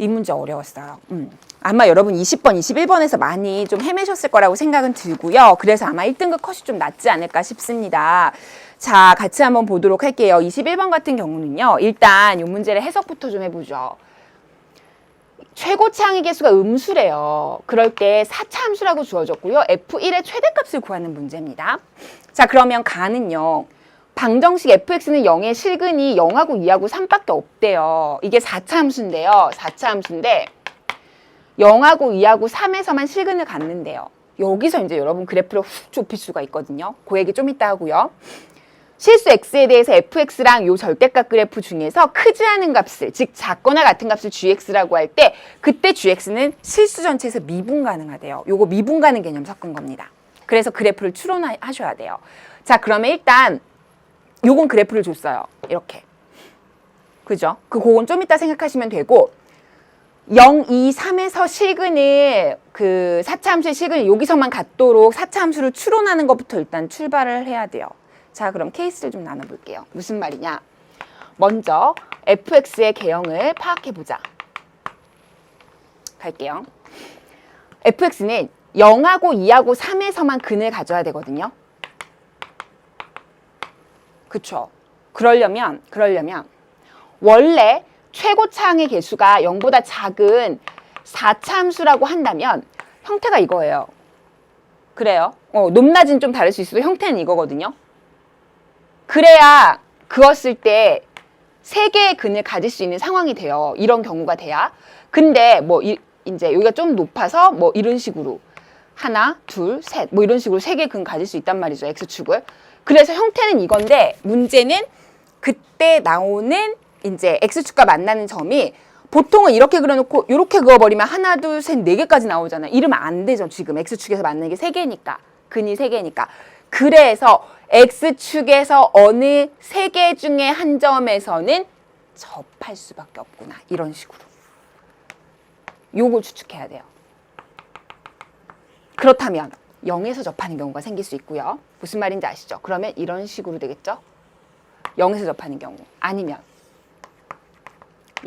이 문제 어려웠어요. 아마 여러분 20번, 21번에서 많이 좀 헤매셨을 거라고 생각은 들고요. 그래서 아마 1등급 컷이 좀 낮지 않을까 싶습니다. 자, 같이 한번 보도록 할게요. 21번 같은 경우는요. 일단 이 문제를 해석부터 좀 해보죠. 최고 창의 개수가 음수래요. 그럴 때 4차 함수라고 주어졌고요. F1의 최대값을 구하는 문제입니다. 자, 그러면 가는요. 방정식 fx는 0의 실근이 0하고 2하고 3밖에 없대요. 이게 4차 함수인데요. 4차 함수인데 0하고 2하고 3에서만 실근을 갖는데요. 여기서 이제 여러분 그래프를 훅 좁힐 수가 있거든요. 그 얘기 좀 이따 하고요. 실수 x에 대해서 fx랑 요 절대값 그래프 중에서 크지 않은 값을, 즉 작거나 같은 값을 gx라고 할 때 그때 gx는 실수 전체에서 미분 가능하대요. 요거 미분 가능 개념 섞은 겁니다. 그래서 그래프를 추론하셔야 돼요. 자, 그러면 일단 요건 그래프를 줬어요. 이렇게. 그죠? 그건 좀 이따 생각하시면 되고 0, 2, 3에서 실근을 그 4차 함수의 실근을 여기서만 갖도록 4차 함수를 추론하는 것부터 일단 출발을 해야 돼요. 자, 그럼 케이스를 좀 나눠볼게요. 무슨 말이냐? 먼저 fx의 개형을 파악해보자. 갈게요. fx는 0하고 2하고 3에서만 근을 가져야 되거든요. 그쵸? 그러려면 원래 최고차항의 개수가 0보다 작은 4차 함수라고 한다면 형태가 이거예요. 그래요. 높낮이는 좀 다를 수 있어도 형태는 이거거든요. 그래야 그었을 때 3개의 근을 가질 수 있는 상황이 돼요. 이런 경우가 돼야. 근데 뭐 이제 여기가 좀 높아서 뭐 이런 식으로 하나, 둘, 셋 뭐 이런 식으로 3개의 근 가질 수 있단 말이죠. X축을. 그래서 형태는 이건데 문제는 그때 나오는 이제 X축과 만나는 점이 보통은 이렇게 그려놓고 이렇게 그어버리면 하나, 둘, 셋, 4개까지 나오잖아요. 이러면 안 되죠. 지금 X축에서 만나는 게 3개니까. 근이 3개니까. 그래서 X축에서 어느 3개 중에 한 점에서는 접할 수밖에 없구나. 이런 식으로. 요걸 추측해야 돼요. 그렇다면 0에서 접하는 경우가 생길 수 있고요. 무슨 말인지 아시죠? 그러면 이런 식으로 되겠죠? 0에서 접하는 경우. 아니면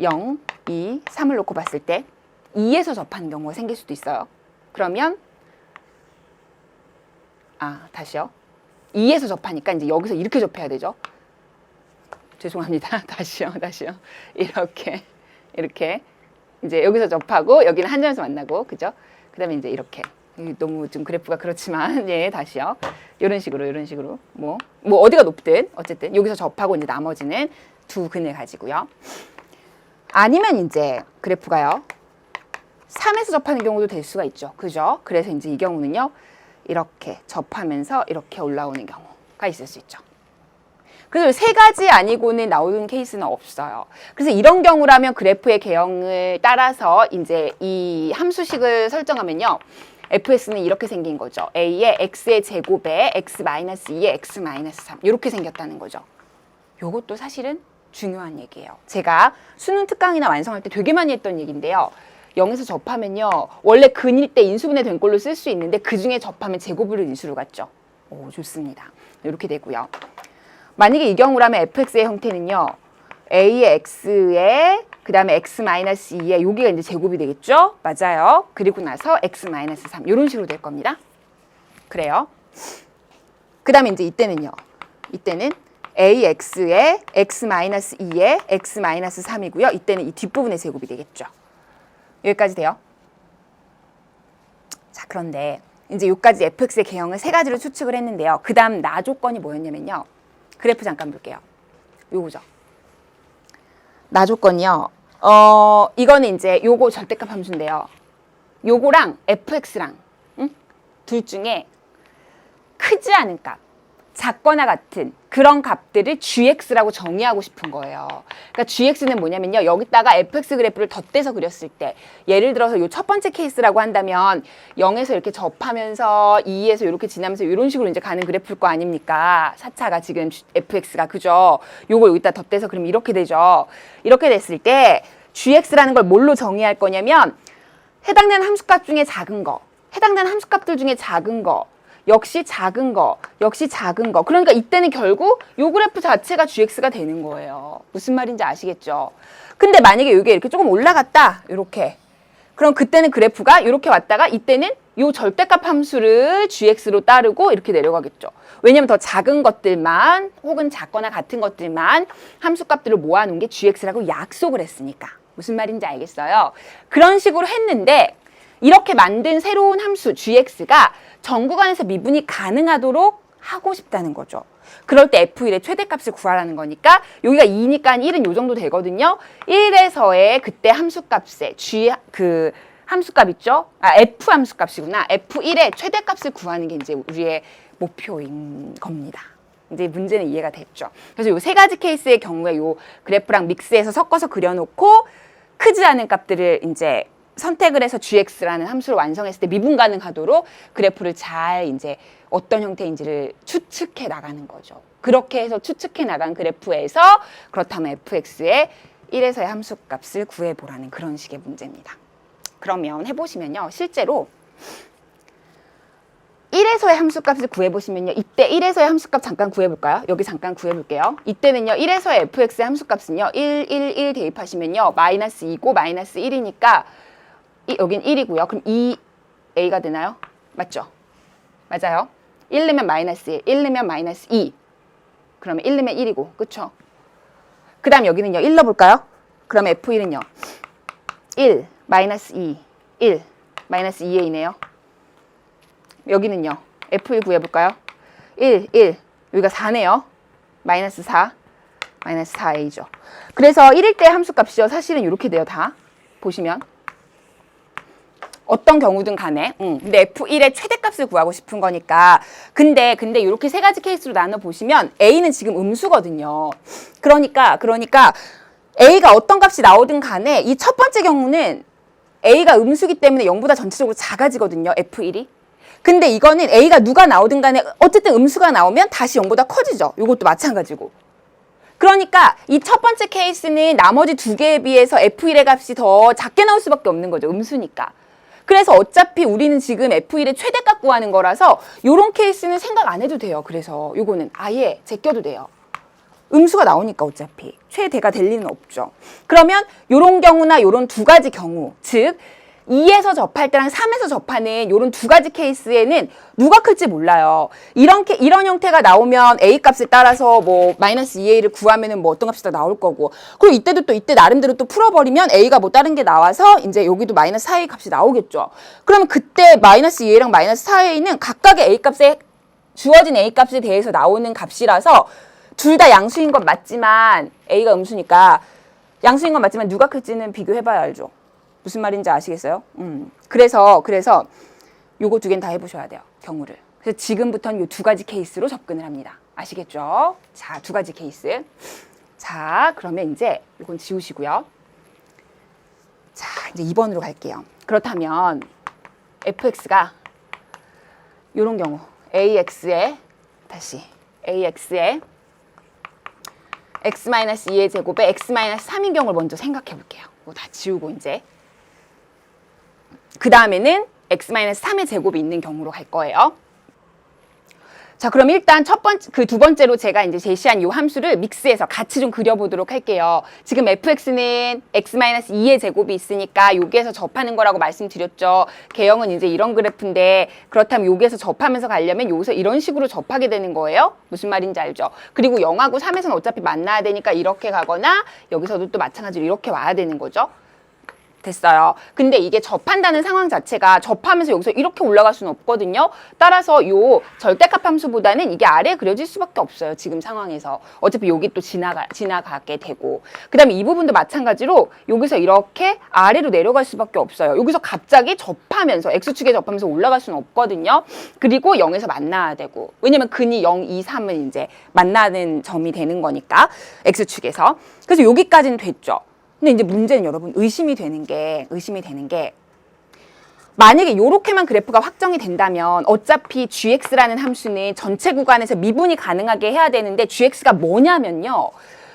0, 2, 3을 놓고 봤을 때 2에서 접하는 경우가 생길 수도 있어요. 그러면 다시요. 2에서 접하니까 이제 여기서 이렇게 접해야 되죠. 죄송합니다. 다시요. 이렇게 이제 여기서 접하고 여기는 한 점에서 만나고, 그죠? 그 다음에 이제 이렇게. 너무 좀 그래프가 그렇지만, 예, 다시요. 이런 식으로. 뭐 어디가 높든, 어쨌든, 여기서 접하고 이제 나머지는 두 근을 가지고요. 아니면 이제 그래프가요. 3에서 접하는 경우도 될 수가 있죠. 그죠? 그래서 이제 이 경우는요. 이렇게 접하면서 이렇게 올라오는 경우가 있을 수 있죠. 그래서 3가지 아니고는 나오는 케이스는 없어요. 그래서 이런 경우라면 그래프의 개형을 따라서 이제 이 함수식을 설정하면요. fx는 이렇게 생긴 거죠. a의 x의 제곱에 x-2의 x-3 이렇게 생겼다는 거죠. 요것도 사실은 중요한 얘기예요. 제가 수능 특강이나 완성할 때 되게 많이 했던 얘기인데요. 0에서 접하면요. 원래 근일 때 인수분해 된 걸로 쓸 수 있는데 그중에 접하면 제곱으로 인수로 갔죠. 오, 좋습니다. 이렇게 되고요. 만약에 이 경우라면 fx의 형태는요. a의 x에 그 다음에 x-2에 여기가 이제 제곱이 되겠죠? 맞아요. 그리고 나서 x-3 이런 식으로 될 겁니다. 그래요. 그 다음에 이제 이때는 ax에 x-2에 x-3이고요. 이때는 이 뒷부분의 제곱이 되겠죠. 여기까지 돼요. 자, 그런데 이제 여기까지 fx의 개형을 3가지로 추측을 했는데요. 그 다음 나 조건이 뭐였냐면요. 그래프 잠깐 볼게요. 요거죠. 나 조건이요. 이거는 이제 요거 절대값 함수인데요. 요거랑 fx랑 둘 중에 크지 않은 값, 작거나 같은 그런 값들을 gx라고 정의하고 싶은 거예요. 그러니까 gx는 뭐냐면요. 여기다가 fx 그래프를 덧대서 그렸을 때 예를 들어서 요 첫 번째 케이스라고 한다면 0에서 이렇게 접하면서 2에서 이렇게 지나면서 이런 식으로 이제 가는 그래프일 거 아닙니까? 4차가 지금 fx가 그죠? 요거 여기다 덧대서 그러면 이렇게 되죠. 이렇게 됐을 때 gx라는 걸 뭘로 정의할 거냐면 해당되는 함수값 중에 작은 거, 해당되는 함수값들 중에 작은 거 역시 작은 거, 역시 작은 거. 그러니까 이때는 결국 요 그래프 자체가 GX가 되는 거예요. 무슨 말인지 아시겠죠? 근데 만약에 이게 이렇게 조금 올라갔다, 이렇게. 그럼 그때는 그래프가 이렇게 왔다가 이때는 요 절대값 함수를 GX로 따르고 이렇게 내려가겠죠. 왜냐면 더 작은 것들만 혹은 작거나 같은 것들만 함수값들을 모아놓은 게 GX라고 약속을 했으니까. 무슨 말인지 알겠어요? 그런 식으로 했는데 이렇게 만든 새로운 함수 GX가 전 구간에서 미분이 가능하도록 하고 싶다는 거죠. 그럴 때 F1의 최대값을 구하라는 거니까 여기가 2니까 1은 요 정도 되거든요. 1에서의 그때 함수값의 함수값 있죠? F 함수값이구나. F1의 최대값을 구하는 게 이제 우리의 목표인 겁니다. 이제 문제는 이해가 됐죠. 그래서 요 세 가지 케이스의 경우에 요 그래프랑 믹스해서 섞어서 그려놓고 크지 않은 값들을 이제 선택을 해서 GX라는 함수를 완성했을 때 미분 가능하도록 그래프를 잘 이제 어떤 형태인지를 추측해 나가는 거죠. 그렇게 해서 추측해 나간 그래프에서 그렇다면 fx의 1에서의 함수값을 구해보라는 그런 식의 문제입니다. 그러면 해보시면요. 실제로 1에서의 함수값을 구해보시면요. 이때 1에서의 함수값 잠깐 구해볼까요? 여기 잠깐 구해볼게요. 이때는요. 1에서의 fx의 함수값은요. 1, 1, 1 대입하시면요. 마이너스 2고 마이너스 1이니까 여긴 1이고요. 그럼 2a가 되나요? 맞죠? 맞아요. 1 넣으면 마이너스 1, 1 넣으면 마이너스 2. 그러면 1 넣으면 1이고, 그쵸? 그 다음 여기는요. 1 넣어볼까요? 그러면 f1은요. 1, 마이너스 2, 1, 마이너스 2a네요. 여기는요. f1 구해볼까요? 1, 1, 여기가 4네요. 마이너스 4, 마이너스 4a죠. 그래서 1일 때 함수값이요. 사실은 이렇게 돼요. 다 보시면. 어떤 경우든 간에. 근데 F1의 최대값을 구하고 싶은 거니까. 근데 이렇게 세 가지 케이스로 나눠 보시면 A는 지금 음수거든요. 그러니까 A가 어떤 값이 나오든 간에 이 첫 번째 경우는 A가 음수기 때문에 0보다 전체적으로 작아지거든요. F1이. 근데 이거는 A가 누가 나오든 간에 어쨌든 음수가 나오면 다시 0보다 커지죠. 이것도 마찬가지고. 그러니까 이 첫 번째 케이스는 나머지 두 개에 비해서 F1의 값이 더 작게 나올 수밖에 없는 거죠. 음수니까. 그래서 어차피 우리는 지금 F1의 최대값 구하는 거라서 요런 케이스는 생각 안 해도 돼요. 그래서 요거는 아예 제껴도 돼요. 음수가 나오니까 어차피 최대가 될 리는 없죠. 그러면 요런 경우나 요런 두 가지 경우, 즉 2에서 접할 때랑 3에서 접하는 요런 두 가지 케이스에는 누가 클지 몰라요. 이런 형태가 나오면 A 값을 따라서 뭐 마이너스 2A를 구하면은 뭐 어떤 값이 다 나올 거고. 그리고 이때도 또 이때 나름대로 또 풀어버리면 A가 뭐 다른 게 나와서 이제 여기도 마이너스 4A 값이 나오겠죠. 그러면 그때 마이너스 2A랑 마이너스 4A는 각각의 A 값에 주어진 A 값에 대해서 나오는 값이라서 둘 다 양수인 건 맞지만 A가 음수니까 양수인 건 맞지만 누가 클지는 비교해봐야 알죠. 무슨 말인지 아시겠어요? 그래서 요거 두 개는 다 해보셔야 돼요. 경우를. 그래서 지금부터는 요 두 가지 케이스로 접근을 합니다. 아시겠죠? 자, 두 가지 케이스. 자, 그러면 이제 요건 지우시고요. 자, 이제 2번으로 갈게요. 그렇다면 fx가 요런 경우 ax에 x-2의 제곱에 x-3인 경우를 먼저 생각해 볼게요. 이거 다 지우고 이제 그 다음에는 x-3의 제곱이 있는 경우로 갈 거예요. 자, 그럼 일단 두 번째로 제가 이제 제시한 이 함수를 믹스해서 같이 좀 그려보도록 할게요. 지금 fx는 x-2의 제곱이 있으니까 여기에서 접하는 거라고 말씀드렸죠. 개형은 이제 이런 그래프인데 그렇다면 여기에서 접하면서 가려면 여기서 이런 식으로 접하게 되는 거예요. 무슨 말인지 알죠? 그리고 0하고 3에서는 어차피 만나야 되니까 이렇게 가거나 여기서도 또 마찬가지로 이렇게 와야 되는 거죠. 됐어요. 근데 이게 접한다는 상황 자체가 접하면서 여기서 이렇게 올라갈 수는 없거든요. 따라서 요 절대값 함수보다는 이게 아래에 그려질 수밖에 없어요. 지금 상황에서. 어차피 여기 또 지나가게 되고. 그 다음에 이 부분도 마찬가지로 여기서 이렇게 아래로 내려갈 수밖에 없어요. 여기서 갑자기 접하면서 X축에 접하면서 올라갈 수는 없거든요. 그리고 0에서 만나야 되고. 왜냐면 근이 0, 2, 3은 이제 만나는 점이 되는 거니까. X축에서. 그래서 여기까지는 됐죠. 근데 이제 문제는 여러분 의심이 되는 게 만약에 이렇게만 그래프가 확정이 된다면 어차피 gx라는 함수는 전체 구간에서 미분이 가능하게 해야 되는데 gx가 뭐냐면요.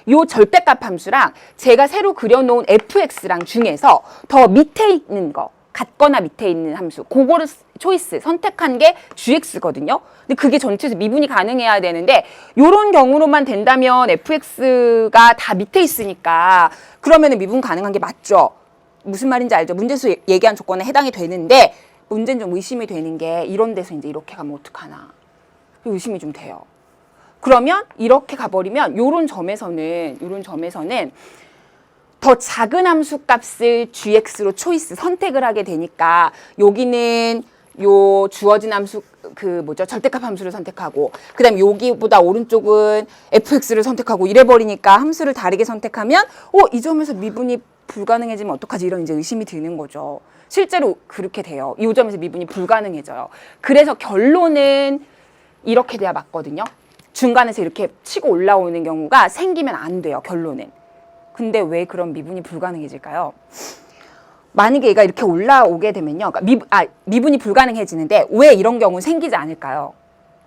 요 절대값 함수랑 제가 새로 그려놓은 fx랑 중에서 더 밑에 있는 거 같거나 밑에 있는 함수, 그거를 초이스, 선택한 게 gx거든요. 근데 그게 전체에서 미분이 가능해야 되는데 요런 경우로만 된다면 fx가 다 밑에 있으니까 그러면은 미분 가능한 게 맞죠. 무슨 말인지 알죠? 문제에서 얘기한 조건에 해당이 되는데 문제는 좀 의심이 되는 게 이런 데서 이제 이렇게 가면 어떡하나. 의심이 좀 돼요. 그러면 이렇게 가버리면 요런 점에서는 더 작은 함수 값을 gx로 초이스 선택을 하게 되니까 여기는 요 주어진 함수 절대값 함수를 선택하고 그다음에 여기보다 오른쪽은 fx를 선택하고 이래 버리니까 함수를 다르게 선택하면 이 점에서 미분이 불가능해지면 어떡하지 이런 이제 의심이 드는 거죠. 실제로 그렇게 돼요. 이 점에서 미분이 불가능해져요. 그래서 결론은 이렇게 돼야 맞거든요. 중간에서 이렇게 치고 올라오는 경우가 생기면 안 돼요. 결론은. 근데 왜 그런 미분이 불가능해질까요? 만약에 얘가 이렇게 올라오게 되면요. 그러니까 미분이 불가능해지는데 왜 이런 경우는 생기지 않을까요?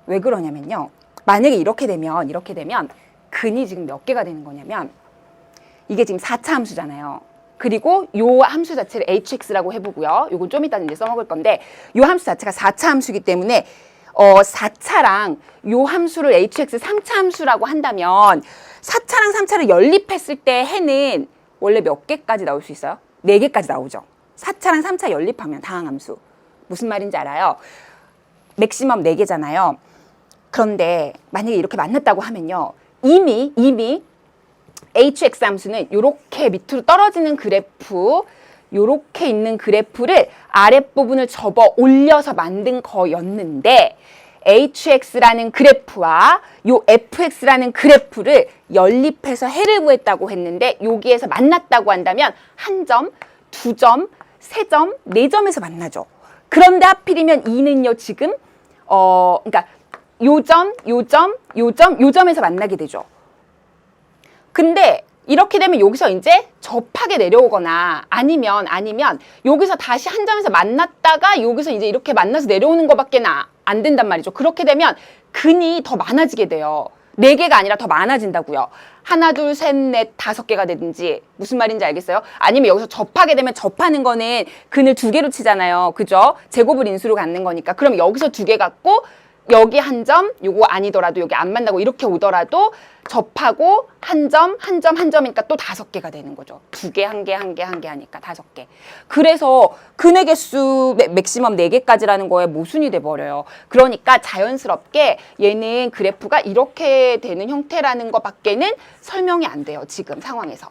왜 그러냐면요. 만약에 이렇게 되면 근이 지금 몇 개가 되는 거냐면 이게 지금 4차 함수잖아요. 그리고 요 함수 자체를 hx라고 해보고요. 요건 좀 이따 이제 써먹을 건데 요 함수 자체가 4차 함수이기 때문에 4차랑 요 함수를 hx 3차 함수라고 한다면 4차랑 3차를 연립했을 때 해는 원래 몇 개까지 나올 수 있어요? 4개까지 나오죠. 4차랑 3차 연립하면 다항함수. 무슨 말인지 알아요? 맥시멈 4개잖아요. 그런데 만약에 이렇게 만났다고 하면요. 이미 hx 함수는 이렇게 밑으로 떨어지는 그래프, 요렇게 있는 그래프를 아랫부분을 접어 올려서 만든 거였는데 hx라는 그래프와 요 fx라는 그래프를 연립해서 해를 구했다고 했는데 여기에서 만났다고 한다면 1점, 2점, 3점, 4점에서 만나죠. 그런데 하필이면 2는요 지금 그러니까 요 점에서 만나게 되죠. 근데 이렇게 되면 여기서 이제 접하게 내려오거나 아니면 여기서 다시 한 점에서 만났다가 여기서 이제 이렇게 만나서 내려오는 것밖에 안 된단 말이죠. 그렇게 되면 근이 더 많아지게 돼요. 4개가 아니라 더 많아진다고요. 1, 2, 3, 4, 5개가 되든지 무슨 말인지 알겠어요? 아니면 여기서 접하게 되면 접하는 거는 근을 2개로 치잖아요. 그죠? 제곱을 인수로 갖는 거니까. 그럼 여기서 2개 갖고 여기 1점, 요거 아니더라도 여기 안 만나고 이렇게 오더라도 접하고 1점, 1점, 1점이니까 또 5개가 되는 거죠. 2개, 1개, 1개, 1개 하니까 5개. 그래서 근의 개수 맥시멈 4개까지라는 거에 모순이 돼버려요. 그러니까 자연스럽게 얘는 그래프가 이렇게 되는 형태라는 것밖에는 설명이 안 돼요. 지금 상황에서.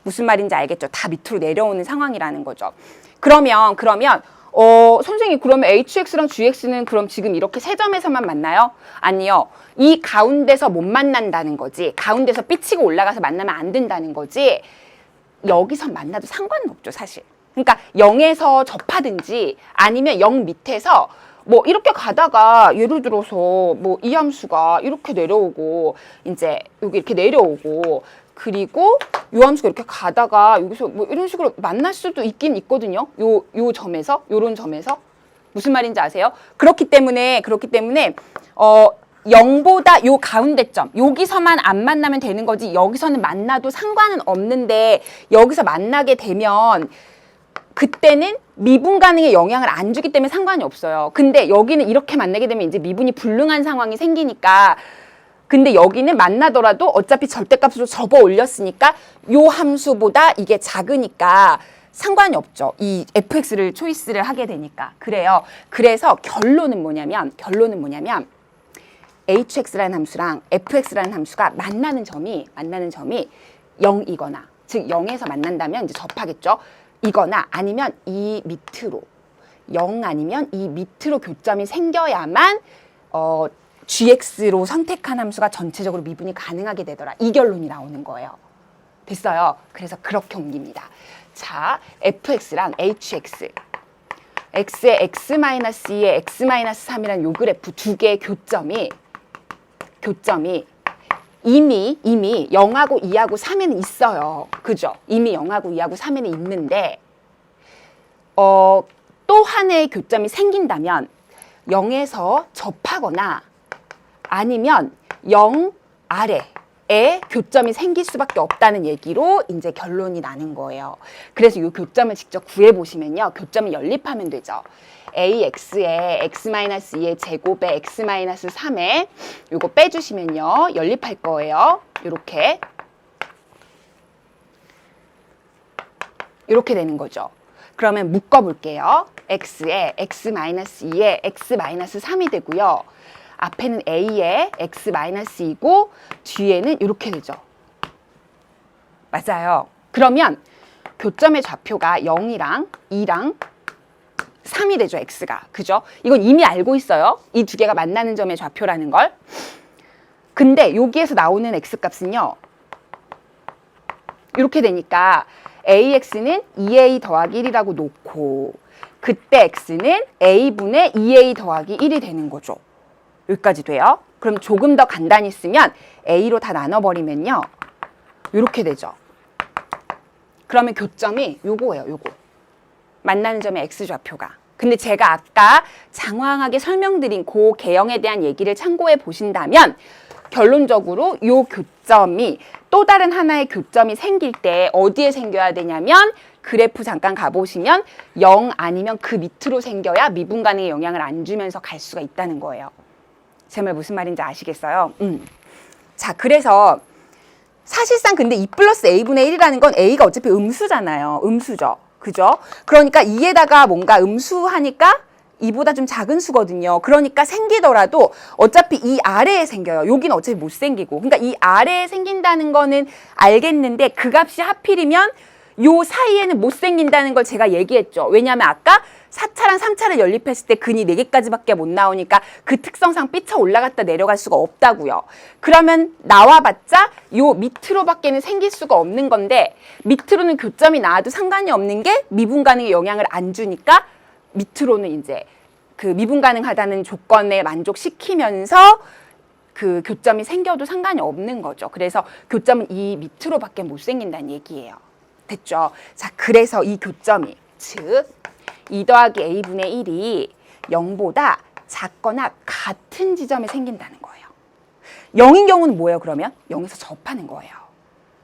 무슨 말인지 알겠죠? 다 밑으로 내려오는 상황이라는 거죠. 그러면 선생님 그러면 hx랑 gx는 그럼 지금 이렇게 3점에서만 만나요? 아니요. 이 가운데서 못 만난다는 거지. 가운데서 삐치고 올라가서 만나면 안 된다는 거지. 여기서 만나도 상관은 없죠, 사실. 그러니까 0에서 접하든지 아니면 0 밑에서 뭐 이렇게 가다가 예를 들어서 뭐 이 함수가 이렇게 내려오고 이제 여기 이렇게 내려오고 그리고 요 함수가 이렇게 가다가 여기서 뭐 이런 식으로 만날 수도 있긴 있거든요. 요 점에서, 요런 점에서. 무슨 말인지 아세요? 그렇기 때문에 0보다 요 가운데점, 여기서만 안 만나면 되는 거지 여기서는 만나도 상관은 없는데 여기서 만나게 되면 그때는 미분 가능에 영향을 안 주기 때문에 상관이 없어요. 근데 여기는 이렇게 만나게 되면 이제 미분이 불능한 상황이 생기니까 근데 여기는 만나더라도 어차피 절대값으로 접어 올렸으니까 요 함수보다 이게 작으니까 상관이 없죠. 이 fx를 초이스를 하게 되니까. 그래요. 그래서 결론은 뭐냐면 hx라는 함수랑 fx라는 함수가 만나는 점이 0이거나 즉 0에서 만난다면 이제 접하겠죠. 이거나 아니면 이 밑으로 0 아니면 이 밑으로 교점이 생겨야만 gx로 선택한 함수가 전체적으로 미분이 가능하게 되더라. 이 결론이 나오는 거예요. 됐어요. 그래서 그렇게 옮깁니다. 자, fx랑 hx, x의 x-2에 x-3이라는 요 그래프 두 개의 교점이 이미 0하고 2하고 3에는 있어요. 그죠? 이미 0하고 2하고 3에는 있는데 또 하나의 교점이 생긴다면 0에서 접하거나 아니면 0 아래 교점이 생길 수밖에 없다는 얘기로 이제 결론이 나는 거예요. 그래서 이 교점을 직접 구해보시면요. 교점을 연립하면 되죠. AX에 X-2의 제곱에 X-3에 요거 빼주시면요. 연립할 거예요. 이렇게 되는 거죠. 그러면 묶어볼게요. X에 X-2에 X-3이 되고요. 앞에는 A에 X-2이고 뒤에는 이렇게 되죠. 맞아요. 그러면 교점의 좌표가 0이랑 2랑 3이 되죠. X가. 그죠? 이건 이미 알고 있어요. 이 두 개가 만나는 점의 좌표라는 걸. 근데 여기에서 나오는 X값은요. 이렇게 되니까 AX는 2A 더하기 1이라고 놓고 그때 X는 A분의 2A 더하기 1이 되는 거죠. 여기까지 돼요. 그럼 조금 더 간단히 쓰면 A로 다 나눠버리면요. 이렇게 되죠. 그러면 교점이 요거예요. 요거. 만나는 점의 X좌표가. 근데 제가 아까 장황하게 설명드린 그 개형에 대한 얘기를 참고해 보신다면 결론적으로 요 교점이 또 다른 하나의 교점이 생길 때 어디에 생겨야 되냐면 그래프 잠깐 가보시면 0 아니면 그 밑으로 생겨야 미분 가능에 영향을 안 주면서 갈 수가 있다는 거예요. 제 말 무슨 말인지 아시겠어요? 자, 그래서 사실상 근데 2 플러스 A분의 1이라는 건 A가 어차피 음수잖아요. 음수죠. 그죠? 그러니까 2에다가 뭔가 음수하니까 2보다 좀 작은 수거든요. 그러니까 생기더라도 어차피 이 아래에 생겨요. 여기는 어차피 못 생기고. 그러니까 이 아래에 생긴다는 거는 알겠는데 그 값이 하필이면 요 사이에는 못 생긴다는 걸 제가 얘기했죠. 왜냐하면 아까 4차랑 3차를 연립했을 때 근이 4개까지밖에 못 나오니까 그 특성상 삐쳐 올라갔다 내려갈 수가 없다고요. 그러면 나와봤자 요 밑으로밖에는 생길 수가 없는 건데 밑으로는 교점이 나와도 상관이 없는 게 미분 가능에 영향을 안 주니까 밑으로는 이제 그 미분 가능하다는 조건에 만족시키면서 그 교점이 생겨도 상관이 없는 거죠. 그래서 교점은 이 밑으로밖에 못 생긴다는 얘기예요. 됐죠? 자, 그래서 이 교점이 즉 2 더하기 A분의 1이 0보다 작거나 같은 지점에 생긴다는 거예요. 0인 경우는 뭐예요, 그러면? 0에서 접하는 거예요.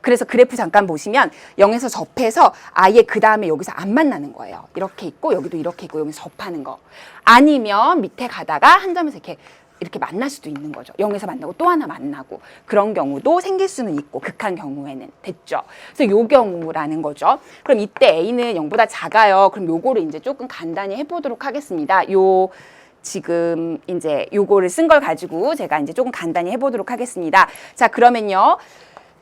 그래서 그래프 잠깐 보시면 0에서 접해서 아예 그 다음에 여기서 안 만나는 거예요. 이렇게 있고 여기도 이렇게 있고 여기서 접하는 거. 아니면 밑에 가다가 한 점에서 이렇게 만날 수도 있는 거죠. 0에서 만나고 또 하나 만나고 그런 경우도 생길 수는 있고 극한 경우에는. 됐죠. 그래서 요 경우라는 거죠. 그럼 이때 A는 0보다 작아요. 그럼 요거를 이제 조금 간단히 해보도록 하겠습니다. 지금 이제 요거를 쓴 걸 가지고 제가 이제 조금 간단히 해보도록 하겠습니다. 자, 그러면요.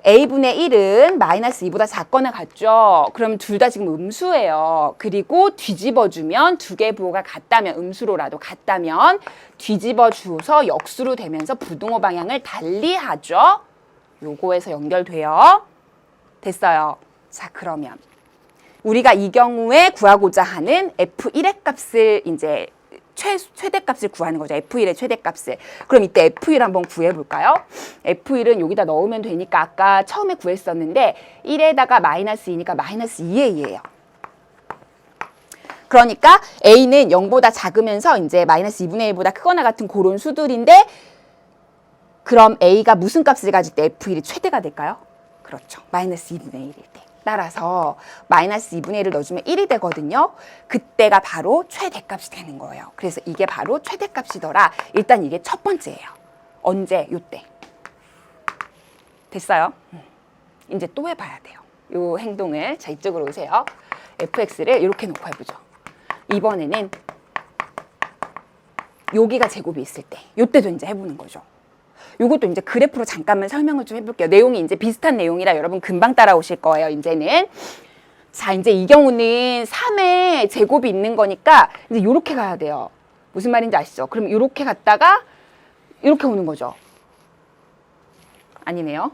A분의 1은 마이너스 2보다 작거나 같죠? 그럼 둘 다 지금 음수예요. 그리고 뒤집어주면 두 개의 부호가 같다면, 음수로라도 같다면 뒤집어줘서 역수로 되면서 부등호 방향을 달리하죠? 요거에서 연결돼요. 됐어요. 자, 그러면 우리가 이 경우에 구하고자 하는 F1의 값을 이제 최대값을 구하는 거죠. F1의 최대값을. 그럼 이때 F1 한번 구해볼까요? F1은 여기다 넣으면 되니까 아까 처음에 구했었는데 1에다가 마이너스 2니까 마이너스 2의 2예요. 그러니까 A는 0보다 작으면서 이제 마이너스 2분의 1보다 크거나 같은 그런 수들인데 그럼 A가 무슨 값을 가질 때 F1이 최대가 될까요? 그렇죠. 마이너스 2분의 1일 때. 따라서 마이너스 2분의 1을 넣어주면 1이 되거든요. 그때가 바로 최대값이 되는 거예요. 그래서 이게 바로 최대값이더라. 일단 이게 첫 번째예요. 언제? 요때. 됐어요? 이제 또 해봐야 돼요. 요 행동을. 자, 이쪽으로 오세요. fx를 이렇게 놓고 해보죠. 이번에는 여기가 제곱이 있을 때 요때도 이제 해보는 거죠. 요것도 이제 그래프로 잠깐만 설명을 좀 해볼게요. 내용이 이제 비슷한 내용이라 여러분 금방 따라오실 거예요, 이제는. 자, 이제 이 경우는 3의 제곱이 있는 거니까 이제 요렇게 가야 돼요. 무슨 말인지 아시죠? 그럼 요렇게 갔다가 이렇게 오는 거죠. 아니네요.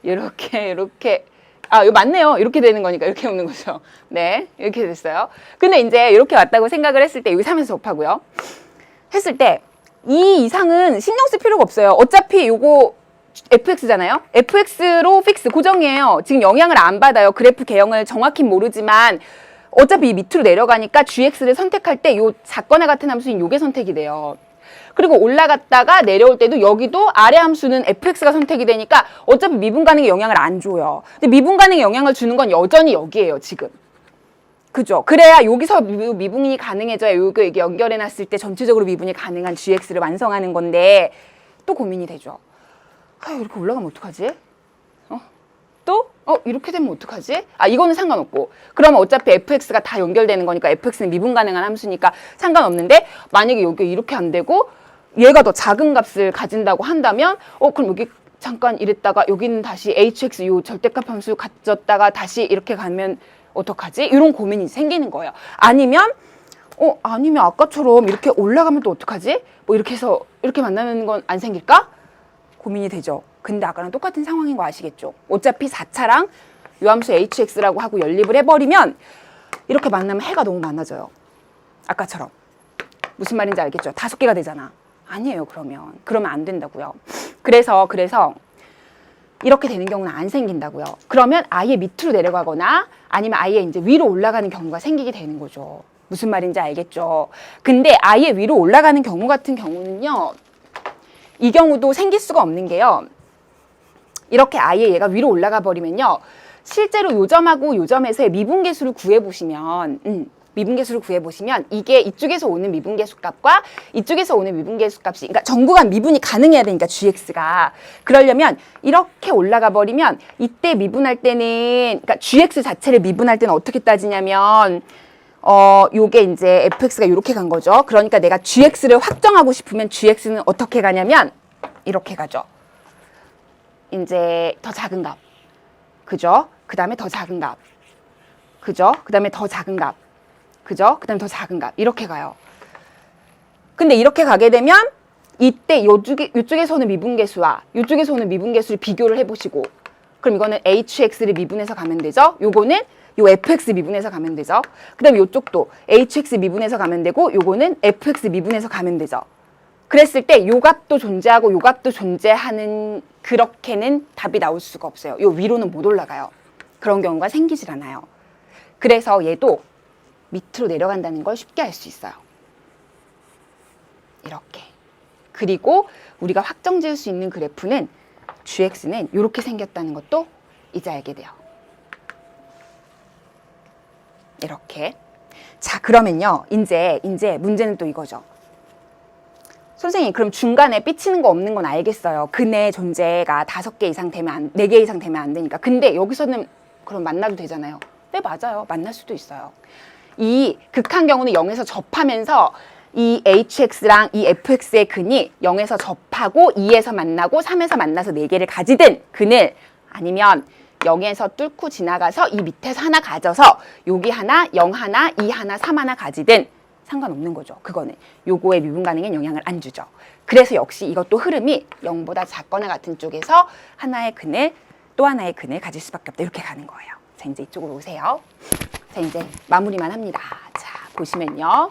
요렇게. 아, 이거 맞네요. 이렇게 되는 거니까 이렇게 오는 거죠. 네, 이렇게 됐어요. 근데 이제 이렇게 왔다고 생각을 했을 때 여기 3에서 접하고요. 했을 때 이 이상은 신경 쓸 필요가 없어요. 어차피 요거 fx잖아요. fx로 픽스 고정이에요. 지금 영향을 안 받아요. 그래프 개형을 정확히 모르지만 어차피 이 밑으로 내려가니까 gx를 선택할 때 요 작거나 같은 함수인 요게 선택이 돼요. 그리고 올라갔다가 내려올 때도 여기도 아래 함수는 fx가 선택이 되니까 어차피 미분 가능에 영향을 안 줘요. 근데 미분 가능에 영향을 주는 건 여전히 여기에요, 지금. 그죠? 그래야 여기서 미분이 가능해져야 이게 연결해놨을 때 전체적으로 미분이 가능한 gx를 완성하는 건데 또 고민이 되죠. 아, 이렇게 올라가면 어떡하지? 이렇게 되면 어떡하지? 이거는 상관없고. 그러면 어차피 fx가 다 연결되는 거니까 fx는 미분 가능한 함수니까 상관없는데 만약에 여기 이렇게 안 되고 얘가 더 작은 값을 가진다고 한다면 그럼 여기 잠깐 이랬다가 여기는 다시 hx 요 절대값 함수 가졌다가 다시 이렇게 가면 어떡하지? 이런 고민이 생기는 거예요. 아니면 아까처럼 이렇게 올라가면 또 어떡하지? 뭐 이렇게 해서 이렇게 만나는 건 안 생길까? 고민이 되죠. 근데 아까랑 똑같은 상황인 거 아시겠죠? 어차피 4차랑 요함수 hx라고 하고 연립을 해버리면 이렇게 만나면 해가 너무 많아져요. 아까처럼. 무슨 말인지 알겠죠? 5개가 되잖아. 아니에요, 그러면 안 된다고요. 그래서 이렇게 되는 경우는 안 생긴다고요. 그러면 아예 밑으로 내려가거나 아니면 아예 이제 위로 올라가는 경우가 생기게 되는 거죠. 무슨 말인지 알겠죠? 근데 아예 위로 올라가는 경우 같은 경우는요, 이 경우도 생길 수가 없는 게요. 이렇게 아예 얘가 위로 올라가 버리면요. 실제로 요 점하고 요 점에서의 미분계수를 구해보시면 이게 이쪽에서 오는 미분계수 값과 이쪽에서 오는 미분계수 값이, 그러니까 전구간 미분이 가능해야 되니까 gx가. 그러려면 이렇게 올라가 버리면 이때 미분할 때는, 그러니까 gx 자체를 미분할 때는 어떻게 따지냐면 요게 이제 fx가 이렇게 간 거죠. 그러니까 내가 gx를 확정하고 싶으면 gx는 어떻게 가냐면 이렇게 가죠. 이제 더 작은 값. 그죠? 그 다음에 더 작은 값. 그죠? 그 다음에 더 작은 값. 그죠? 그 다음에 더 작은 값. 이렇게 가요. 근데 이렇게 가게 되면 이때 요쪽에서 오는 미분계수와 요쪽에서 오는 미분계수를 비교를 해보시고, 그럼 이거는 hx를 미분해서 가면 되죠? 요거는 요 fx 미분해서 가면 되죠? 그 다음에 요쪽도 hx 미분해서 가면 되고 요거는 fx 미분해서 가면 되죠? 그랬을 때 요 값도 존재하고 요 값도 존재하는, 그렇게는 답이 나올 수가 없어요. 요 위로는 못 올라가요. 그런 경우가 생기질 않아요. 그래서 얘도 밑으로 내려간다는 걸 쉽게 알 수 있어요. 이렇게. 그리고 우리가 확정 지을 수 있는 그래프는 gx는 이렇게 생겼다는 것도 이제 알게 돼요. 이렇게. 자, 그러면요. 이제 문제는 또 이거죠. 선생님, 그럼 중간에 삐치는 거 없는 건 알겠어요. 근의 존재가 5개 이상 되면 4개 이상 되면 안 되니까. 근데 여기서는 그럼 만나도 되잖아요. 네, 맞아요. 만날 수도 있어요. 이 극한 경우는 0에서 접하면서 이 hx랑 이 fx의 근이 0에서 접하고 2에서 만나고 3에서 만나서 4개를 가지든 근을, 아니면 0에서 뚫고 지나가서 이 밑에서 하나 가져서 여기 하나, 0 하나, 2 하나, 3 하나 가지든 상관없는 거죠. 그거는 요거의 미분 가능엔 영향을 안 주죠. 그래서 역시 이것도 흐름이 0보다 작거나 같은 쪽에서 하나의 근을, 또 하나의 근을 가질 수밖에 없다. 이렇게 가는 거예요. 자, 이제 이쪽으로 오세요. 자, 이제 마무리만 합니다. 자, 보시면요.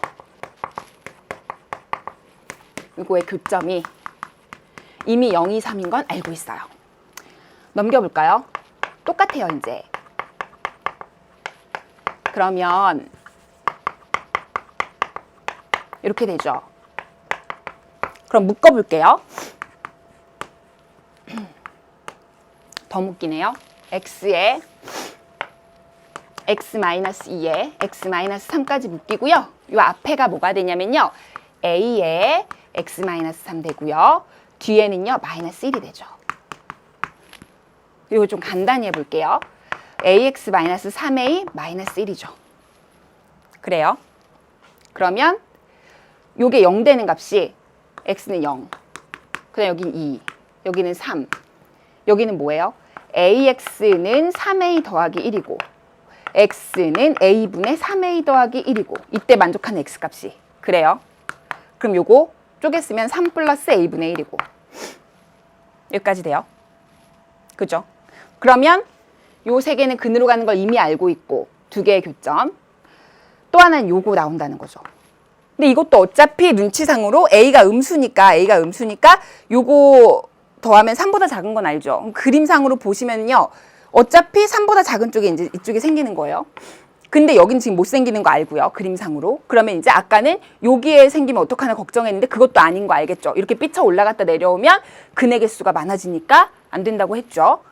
이거의 교점이 이미 0, 2, 3인 건 알고 있어요. 넘겨볼까요? 똑같아요, 이제. 그러면 이렇게 되죠. 그럼 묶어볼게요. 더 묶이네요. x에 x-2에 x-3까지 묶이고요. 이 앞에가 뭐가 되냐면요. a에 x-3 되고요. 뒤에는요. -1이 되죠. 이거 좀 간단히 해볼게요. ax-3a -1이죠. 그래요. 그러면 요게 0 되는 값이 x는 0, 그 다음 여기는 2, 여기는 3, 여기는 뭐예요? ax는 3a 더하기 1이고 x는 a분의 3a 더하기 1이고 이때 만족하는 x값이 그래요. 그럼 요거 쪼갰으면 3 플러스 a분의 1이고 여기까지 돼요. 그죠? 그러면 요 세 개는 근으로 가는 걸 이미 알고 있고 두 개의 교점, 또 하나는 요거 나온다는 거죠. 근데 이것도 어차피 눈치상으로 a가 음수니까 요거 더하면 3보다 작은 건 알죠? 그림상으로 보시면요. 어차피 3보다 작은 쪽이 이제 이쪽에 생기는 거예요. 근데 여긴 지금 못 생기는 거 알고요. 그림상으로. 그러면 이제 아까는 여기에 생기면 어떡하나 걱정했는데 그것도 아닌 거 알겠죠. 이렇게 삐쳐 올라갔다 내려오면 근의 개수가 많아지니까 안 된다고 했죠.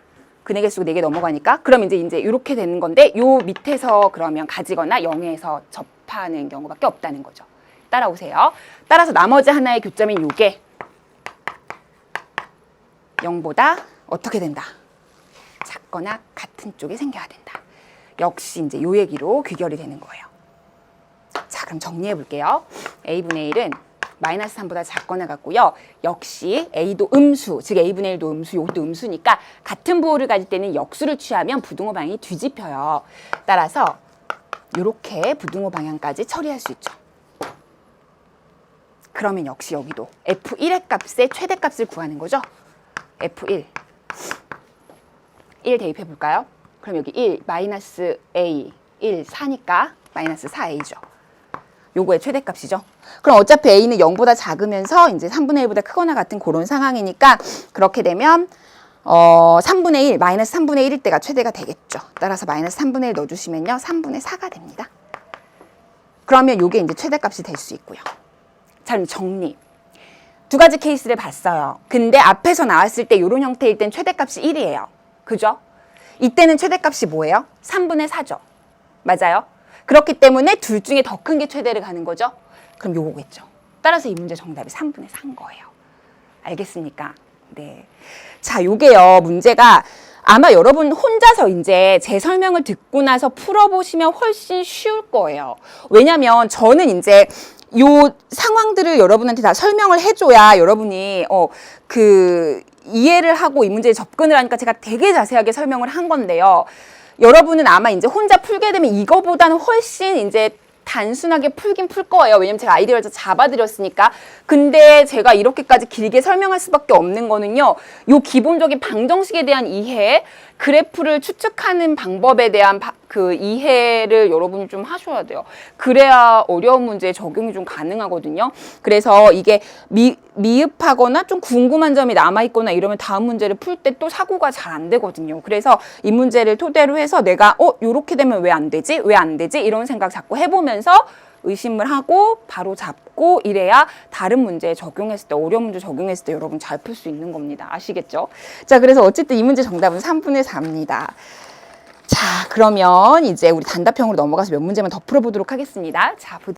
근의 개수가 4개 넘어가니까. 그럼 이제 이렇게 되는 건데 요 밑에서 그러면 가지거나 0에서 접하는 경우밖에 없다는 거죠. 따라오세요. 따라서 나머지 하나의 교점인 요게 0보다 어떻게 된다? 작거나 같은 쪽에 생겨야 된다. 역시 이제 요 얘기로 귀결이 되는 거예요. 자, 그럼 정리해 볼게요. a분의 1은 마이너스 3보다 작거나 같고요. 역시 a도 음수, 즉 a분의 1도 음수, 요것도 음수니까 같은 부호를 가질 때는 역수를 취하면 부등호 방향이 뒤집혀요. 따라서 이렇게 부등호 방향까지 처리할 수 있죠. 그러면 역시 여기도 f1의 값의 최대값을 구하는 거죠. f1 1 대입해 볼까요? 그럼 여기 1 마이너스 a 1 4니까 마이너스 4a죠. 요거의 최대값이죠. 그럼 어차피 a는 0보다 작으면서 이제 3분의 1보다 크거나 같은 그런 상황이니까 그렇게 되면 3분의 1 마이너스 3분의 1일 때가 최대가 되겠죠. 따라서 마이너스 3분의 1 넣어주시면요 3분의 4가 됩니다. 그러면 요게 이제 최대값이 될 수 있고요. 자, 그럼 정리. 두 가지 케이스를 봤어요. 근데 앞에서 나왔을 때 이런 형태일 땐 최대값이 1이에요. 그죠? 이때는 최대값이 뭐예요? 3분의 4죠. 맞아요? 그렇기 때문에 둘 중에 더 큰 게 최대를 가는 거죠. 그럼 요거겠죠. 따라서 이 문제 정답이 3분의 4인 거예요. 알겠습니까? 네. 자, 요게요. 문제가 아마 여러분 혼자서 이제 제 설명을 듣고 나서 풀어보시면 훨씬 쉬울 거예요. 왜냐면 저는 이제 요 상황들을 여러분한테 다 설명을 해줘야 여러분이 이해를 하고 이 문제에 접근을 하니까 제가 되게 자세하게 설명을 한 건데요. 여러분은 아마 이제 혼자 풀게 되면 이거보다는 훨씬 이제 단순하게 풀긴 풀 거예요. 왜냐면 제가 아이디어를 잡아드렸으니까. 근데 제가 이렇게까지 길게 설명할 수밖에 없는 거는요. 요 기본적인 방정식에 대한 이해, 그래프를 추측하는 방법에 대한 그 이해를 여러분이 좀 하셔야 돼요. 그래야 어려운 문제에 적용이 좀 가능하거든요. 그래서 이게 미흡하거나 좀 궁금한 점이 남아있거나 이러면 다음 문제를 풀 때 또 사고가 잘 안 되거든요. 그래서 이 문제를 토대로 해서 내가 요렇게 되면 왜 안 되지? 왜 안 되지? 이런 생각 자꾸 해보면서 의심을 하고 바로 잡고 이래야 다른 문제에 적용했을 때, 어려운 문제 적용했을 때 여러분 잘 풀 수 있는 겁니다. 아시겠죠? 자, 그래서 어쨌든 이 문제 정답은 3분의 4입니다. 자, 그러면 이제 우리 단답형으로 넘어가서 몇 문제만 더 풀어보도록 하겠습니다. 자,